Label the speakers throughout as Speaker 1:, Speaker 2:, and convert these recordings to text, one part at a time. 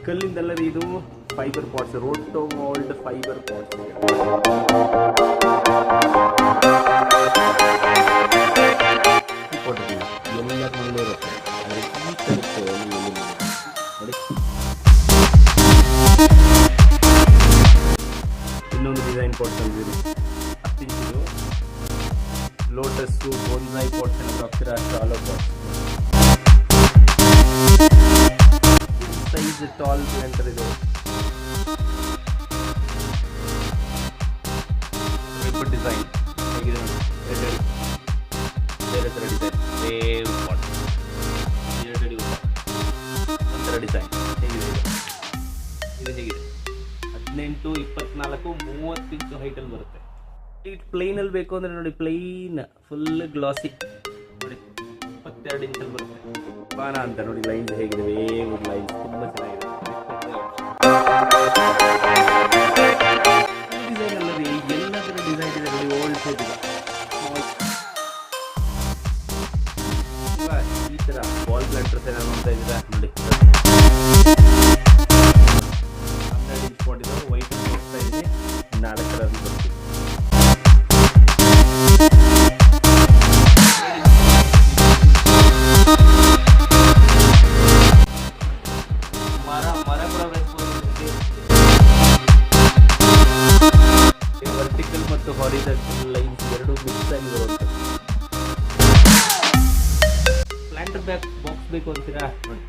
Speaker 1: ಕಲ್ಲಿಂದಲ್ಲ ಇದು fibre pots, rotomould fibre pots. ಎಲ್ಲ ಮನೇಲಿ ಇರುತ್ತೆ, ಆದರೆ ಈ ಥರದ್ದು ನೋಡಿ. ಇನ್ನೊಂದು ಡಿಸೈನ್ ಪಾಟ್ಸ್ ಅಂದಿದೆ 10 ಇಂಚಿದು ಲೋಟಸ್ಸು, ಬೋನ್ಸಾಯಿ ಪಾಟ್ಸ್ ಎಲ್ಲ ಹಾಕ್ತಿರ, shallow pots. Size tall planter ಇದು. ಡಿಸೈನ್ ಹೇಗಿದೆ ನೋಡಿ, ಬೇರೆ ಥರ ಡಿಸೈನ್, ವೇವ್ ಪಾಟ್ 2 ಅಡಿ ಉದ್ದ ಒಂಥರ ಡಿಸೈನ್ ಹೇಗಿದೆ ಇದು ಹೇಗಿದೆ 18, 24, 30 ಇಂಚು ಹೈಟಲ್ಲಿ ಬರುತ್ತೆ. ಇದು ಪ್ಲೈನಲ್ಲಿ ಬೇಕು ಅಂದರೆ ನೋಡಿ, ಪ್ಲೈನ್ ಫುಲ್ ಗ್ಲಾಸಿ ನೋಡಿ 22 ಇಂಚಲ್ಲಿ ಬರುತ್ತೆ. ಬಾನ ಅಂತ ನೋಡಿ, ಲೈನ್ಸ್ ಹೇಗಿದೆ, ವೇವ್ ಲೈನ್ಸ್ ತುಂಬ ಚೆನ್ನಾಗಿದೆ. ಡಿಸೈನ್ ಅಲ್ಲದೆ ಎಲ್ಲದರ ಡಿಸೈನ್ ಇದೆ ನೋಡಿ, ಓಲ್ಡ್ ಶೇಪ್ ಇದೆ. ಈ ಥರ ಬಾಲ್ ಪ್ಲಾಂಟರ್ಸ್ ಏನೋ ನೋಡ್ತಾ ಇದ್ದೀರಾ ನೋಡಿ, 12 ಇಂಚ್ ಕೊಟ್ಟಿದ್ದು ವೈಟ್ ನೋಡ್ತಾ ಇದ್ದೀನಿ, 4 ಕಲರ್ ಬರ್ತೀವಿ. ಮರ ಕೂಡ ವರ್ಟಿಕಲ್ ಮತ್ತು ಹಾರಿಜಾಂಟಲ್ ಲೈನ್ಸ್ ಎರಡು ಮಿಕ್ಸ್ ಆಗಿ ಬರುವಂಥದ್ದು. ಪ್ಲಾಂಟರ್ ಬಾಕ್ಸ್ ಬೇಕು ಅಂತೀರಾ ನೋಡಿ,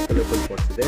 Speaker 1: ಕಲರ್ಫುಲ್ ಪಾಟ್ಸ್ ಇದೆ,